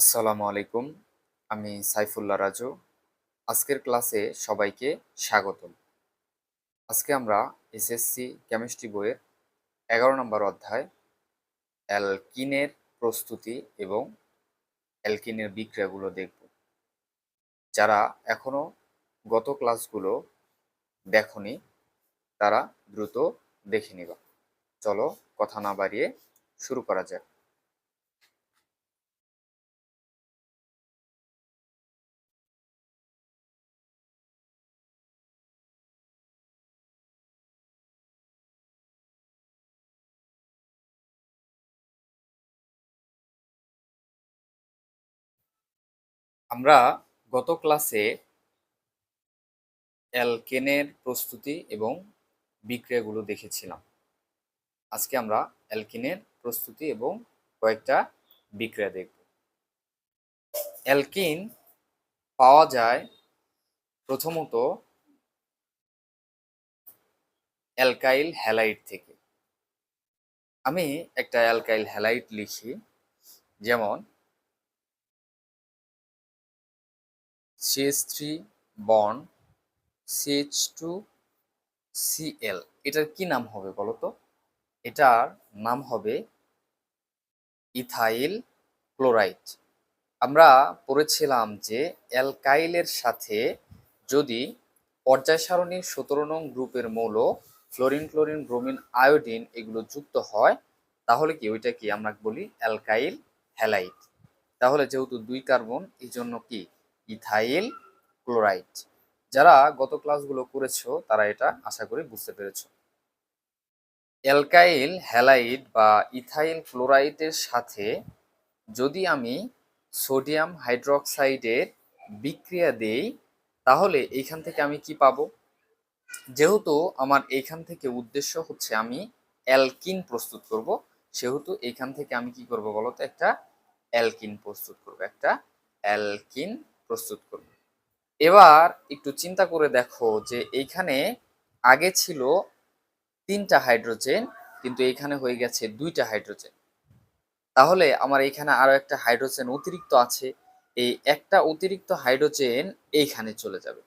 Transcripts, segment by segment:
আসসালামু আলাইকুম। আমি সাইফুল্লাহ রাজু। আজকের ক্লাসে সবাইকে স্বাগতম। আজকে আমরা এসএসসি কেমিস্ট্রি বইয়ের ১১ নম্বর অধ্যায় অ্যালকিনের প্রস্তুতি এবং অ্যালকিনের বিক্রিয়াগুলো দেখব। যারা এখনো গত ক্লাসগুলো দেখোনি তারা দ্রুত দেখে নিবা। চলো কথা না বাড়িয়ে শুরু করা যাক। আমরা গত ক্লাসে অ্যালকেনের প্রস্তুতি এবং বিক্রিয়াগুলো দেখেছিলাম। আজকে আমরা অ্যালকিনের প্রস্তুতি এবং কয়েকটা বিক্রিয়া দেখব। অ্যালকিন পাওয়া যায় প্রথমত অ্যালকাইল হ্যালাইড থেকে। আমি একটা অ্যালকাইল হ্যালাইড লিখি, যেমন CH3 বন্ড CH2Cl। এটার কি নাম হবে বলো তো? এটার নাম হবে ইথাইল ক্লোরাইড। আমরা পড়েছিলাম যে অ্যালকাইলের সাথে যদি পর্যায় সারণীর ১৭ নং গ্রুপের মৌল ফ্লোরিন, ক্লোরিন, ব্রোমিন, আয়োডিন এগুলো যুক্ত হয়, তাহলে কি ওইটা কি আমরা বলি অ্যালকাইল হ্যালাইড। তাহলে যেহেতু ২ কার্বন, এই জন্য কি ইথাইল ক্লোরাইড। যারা গত ক্লাসগুলো করেছো তারা এটা আশা করি বুঝতে পেরেছো। অ্যালকাইল হ্যালাইড বা ইথাইল ক্লোরাইডের সাথে যদি আমি সোডিয়াম হাইড্রোক্সাইডের বিক্রিয়া দেই, তাহলে এইখান থেকে আমি কি পাবো? যেহেতু আমার এইখান থেকে উদ্দেশ্য হচ্ছে আমি অ্যালকিন প্রস্তুত করব, সেহেতু এইখান থেকে আমি কি করব বলতো? একটা অ্যালকিন প্রস্তুত করব, একটা অ্যালকিন প্রস্তুত করব। এবার একটু চিন্তা করে দেখো যে এইখানে আগে ছিল ৩টা হাইড্রোজেন, কিন্তু এইখানে হয়ে গেছে ২টা হাইড্রোজেন। তাহলে আমার এখানে আরো একটা হাইড্রোজেন অতিরিক্ত আছে। এই একটা অতিরিক্ত হাইড্রোজেন এইখানে চলে যাবে।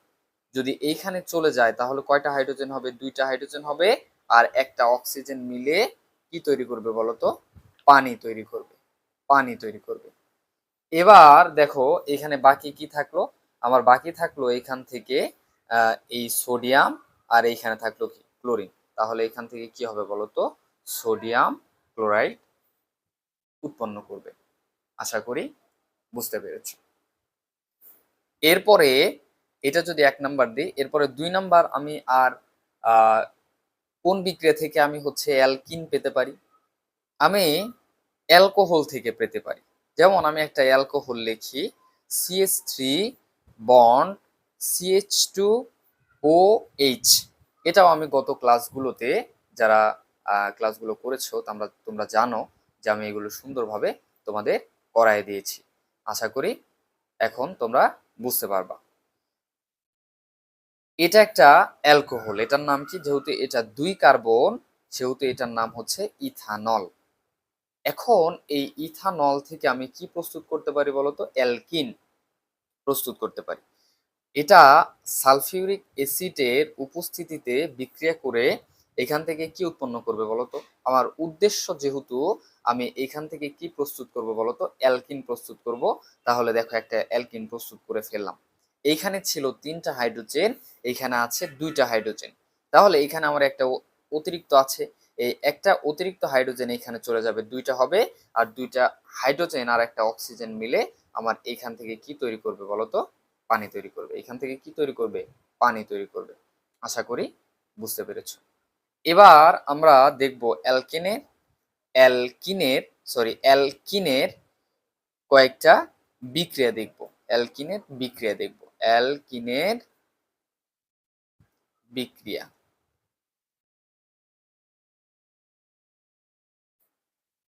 যদি এইখানে চলে যায় তাহলে কয়টা হাইড্রোজেন হবে? ২টা হাইড্রোজেন হবে। আর একটা অক্সিজেন মিলে কি তৈরি করবে বলতো? পানি তৈরি করবে, পানি তৈরি করবে। এবার দেখো এখানে বাকি কি থাকলো? আমার বাকি থাকলো এখান থেকে এই সোডিয়াম, আর এইখানে থাকলো কি ক্লোরিন। তাহলে এখান থেকে কি হবে বলতো? সোডিয়াম ক্লোরাইড উৎপন্ন করবে। আশা করি বুঝতে পেরেছো। এরপরে এটা যদি ১ নাম্বার দিই, এরপরে ২ নাম্বার আমি আর কোন বিক্রিয়া থেকে আমি হচ্ছে অ্যালকিন পেতে পারি? আমি অ্যালকোহল থেকে পেতে পারি। যেমন আমি একটা অ্যালকোহল লিখি, CH3 বন্ড CH2OH। এটাও আমি গত ক্লাসগুলোতে, যারা ক্লাসগুলো করেছো তোমরা জানো যে আমি এগুলো সুন্দরভাবে তোমাদের করায় দিয়েছি। আশা করি এখন তোমরা বুঝতে পারবা। এটা একটা অ্যালকোহল, এটার নাম কি? যেহেতু এটা ২ কার্বন, সেহেতু এটার নাম হচ্ছে ইথানল। এখন এই ইথানল থেকে আমি কি প্রস্তুত করতে পারি বলতো? অ্যালকিন প্রস্তুত করতে পারি। এটা সালফিউরিক অ্যাসিডের উপস্থিতিতে বিক্রিয়া করে এখান থেকে কি উৎপন্ন করবে বলতো? আমার উদ্দেশ্য যেহেতু আমি এখান থেকে কি প্রস্তুত করব বলতো? অ্যালকিন প্রস্তুত করব। তাহলে দেখো একটা অ্যালকিন প্রস্তুত করে ফেললাম। এইখানে ছিল ৩টা হাইড্রোজেন, এইখানে আছে ২টা হাইড্রোজেন। তাহলে এইখানে আমার একটা অতিরিক্ত আছে। এই একটা অতিরিক্ত হাইড্রোজেন এখানে চলে যাবে, ২টা হবে। আর ২টা হাইড্রোজেন আর একটা অক্সিজেন মিলে আমার এইখান থেকে কি তৈরি করবে বলতো? পানি তৈরি করবে। এখান থেকে কি তৈরি করবে? পানি তৈরি করবে। আশা করি বুঝতে পেরেছো। এবার আমরা দেখব অ্যালকিনের কয়েকটা বিক্রিয়া দেখব। অ্যালকিনের বিক্রিয়া দেখব। অ্যালকিনের বিক্রিয়া।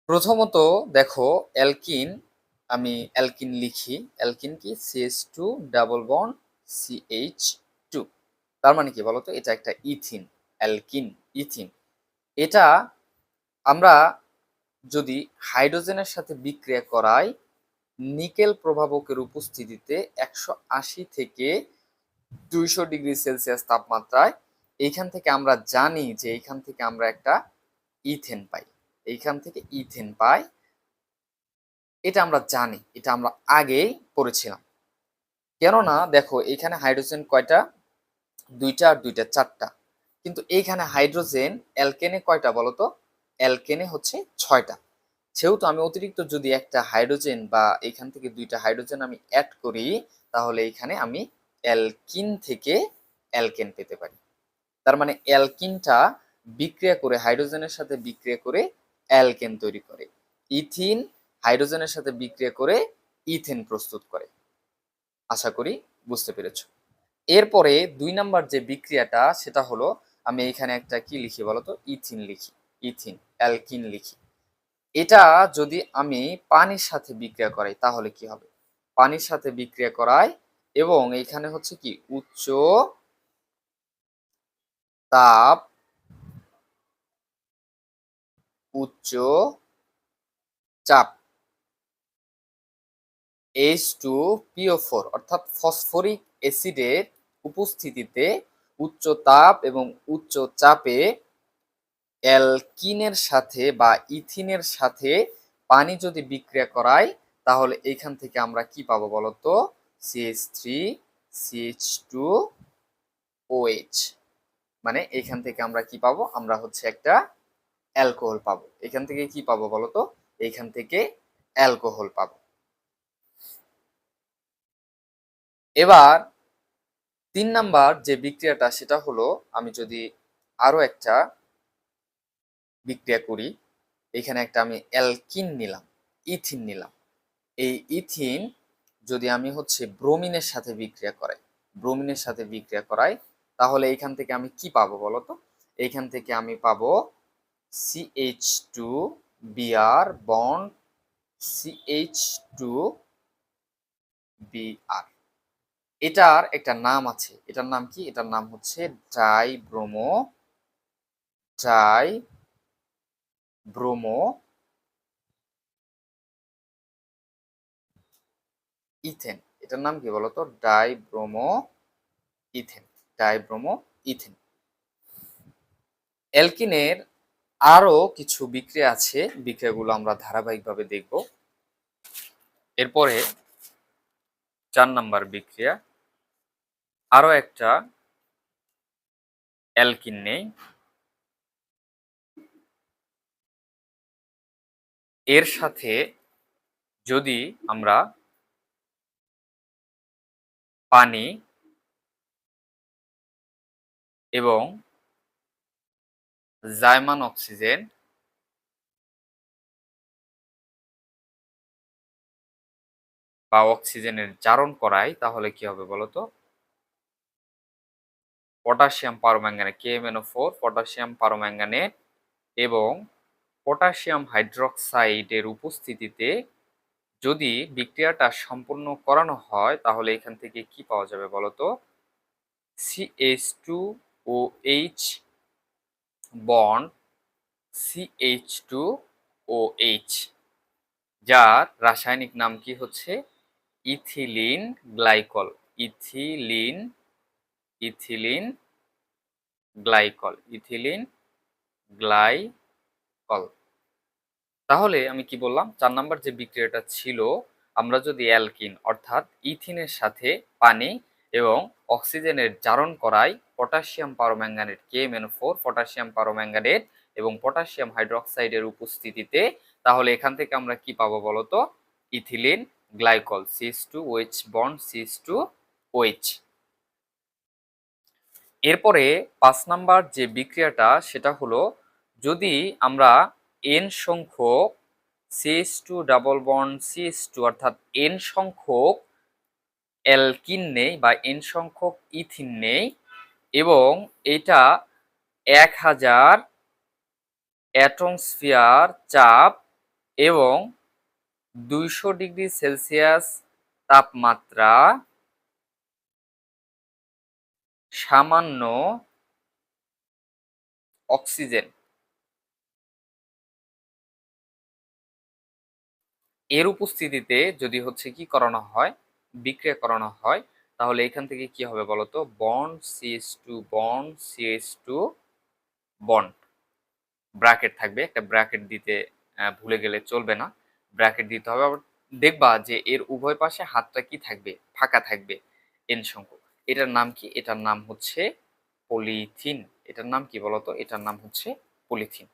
প্রথমত দেখো অ্যালকিন, আমি অ্যালকিন লিখি। অ্যালকিন কি? CH2 double bond CH2। তার মানে কি বলতো? এটা একটা ইথিন, অ্যালকিন, ইথিন। এটা আমরা যদি হাইড্রোজেনের সাথে বিক্রিয়া করাই, নিকেল প্রভাবকের উপস্থিতিতে 180 থেকে 200 ডিগ্রি সেলসিয়াস তাপমাত্রায় এইখান থেকে আমরা জানি যে এইখান থেকে আমরা একটা ইথেন পাই, এইখান থেকে ইথেন পাই, এটা আমরা জানি, এটা আমরা আগেই পড়েছিলাম। কেননা দেখো এখানে হাইড্রোজেন কয়টা, দুইটা আর দুইটা চারটা, কিন্তু এইখানে হাইড্রোজেন অ্যালকেনে কয়টা বলতো, অ্যালকেনে হচ্ছে 6টা। সেহেতু আমি অতিরিক্ত যদি একটা হাইড্রোজেন বা এখান থেকে দুইটা হাইড্রোজেন আমি অ্যাড করি, তাহলে এখানে আমি অ্যালকিন থেকে অ্যালকেন পেতে পারি। তার মানে অ্যালকিনটা বিক্রিয়া করে হাইড্রোজেনের সাথে বিক্রিয়া করে অ্যালকেন তৈরি করে, ইথিন হাইড্রোজেনের সাথে বিক্রিয়া করে ইথেন প্রস্তুত করে। আশা করি বুঝতে পেরেছ। এরপরে 2 নাম্বার যে বিক্রিয়াটা সেটা হলো, আমি এখানে একটা কি লিখি বলতো, ইথিন লিখি, ইথিন অ্যালকিন লিখি। এটা যদি আমি পানির সাথে বিক্রিয়া করাই তাহলে কি হবে, পানির সাথে বিক্রিয়া করাই এবং এখানে হচ্ছে কি উচ্চ তাপ, উচ্চ চাপ H2PO4 অর্থাৎ ফসফরিক অ্যাসিডের উপস্থিতিতে উচ্চ তাপ এবং উচ্চ চাপে অ্যালকিনের সাথে বা ইথিনের সাথে পানি যদি বিক্রিয়া করাই, তাহলে এইখান থেকে আমরা কি পাবো বলতো, CH3 CH2OH, মানে এখান থেকে আমরা কি পাবো, আমরা হচ্ছে একটা অ্যালকোহল পাবো। এখান থেকে কি পাবো বলতো, এইখান থেকে অ্যালকোহল পাবো। এবার 3 নাম্বার যে বিক্রিয়াটা সেটা হলো, আমি যদি আরো একটা বিক্রিয়া করি, এখানে একটা আমি অ্যালকিন নিলাম, ইথিন নিলাম, এই ইথিন যদি আমি হচ্ছে ব্রোমিনের সাথে বিক্রিয়া করাই, ব্রোমিনের সাথে বিক্রিয়া করাই, তাহলে এইখান থেকে আমি কি পাবো বলতো, এইখান থেকে আমি পাবো CH2Br বন্ড CH2Br। এটার একটা নাম আছে, এটার নাম কি, এটার নাম হচ্ছে ডাইব্রোমো ইথেন। এটার নাম কি বলতো, ডাইব্রোমো ইথেন, ডাইব্রোমো ইথেন। অ্যালকিনের আরো কিছু বিক্রিয়া আছে, বিক্রিয়াগুলো আমরা ধারাবাহিকভাবে দেখব। এরপরে 4 নাম্বার বিক্রিয়া, আরো একটা অ্যালকিন নেই, এর সাথে যদি আমরা পানি এবং জাইমান অক্সিজেন বা অক্সিজেনের জারণ করাই, তাহলে কি হবে বলতো, potassium permanganate KMnO4 potassium permanganate এবং পটাশিয়াম হাইড্রক্সাইডের উপস্থিতিতে যদি বিক্রিয়াটা সম্পূর্ণ করানো হয়, তাহলে এখান থেকে কি পাওয়া যাবে বলতো, CH2OH বন্ড CH2OH, যার রাসায়নিক নাম কি হচ্ছে ethylene glycol, ethylene ethylene glycol, ethylene glycol. তাহলে আমি কি বললাম, 4 নাম্বার যে বিক্রিয়াটা ছিল, আমরা যদি অ্যালকিন অর্থাৎ ইথিনের সাথে পানি এবং অক্সিজেনের জারণ করাই potassium permanganate KMnO4 potassium permanganate এবং পটাশিয়াম হাইড্রক্সাইডের উপস্থিতিতে, তাহলে এখান থেকে আমরা কি পাবো বলতো, ethylene glycol CH2OH bond CH2OH। এরপরে 5 নাম্বার যে বিক্রিয়াটা সেটা হলো, যদি আমরা n সংখ্যক CH2 ডাবল বন্ড CH2 অর্থাৎ n সংখ্যক অ্যালকিন নেই বা n সংখ্যক ইথিন নেই এবং এটা 1000 অ্যাটমস্ফিয়ার চাপ এবং 200 ডিগ্রি সেলসিয়াস তাপমাত্রা, সামান্য অক্সিজেন এর উপস্থিতিতে যদি হচ্ছে কি করানো হয়, বিক্রিয়া করানো হয়, তাহলে এখান থেকে কি হবে বলতো? Bond CH2 bond CH2 bond, bracket থাকবে, একটা ব্র্যাকেট দিতে ভুলে গেলে চলবে না, ব্র্যাকেট দিতে হবে। আবার দেখবা যে এর উভয় পাশে হাতটা কি থাকবে? ফাঁকা থাকবে, এন সংখ্যক। এটার নাম কি? এটার নাম হচ্ছে পলিথিন। এটার নাম কি বলতো? এটার নাম হচ্ছে পলিথিন।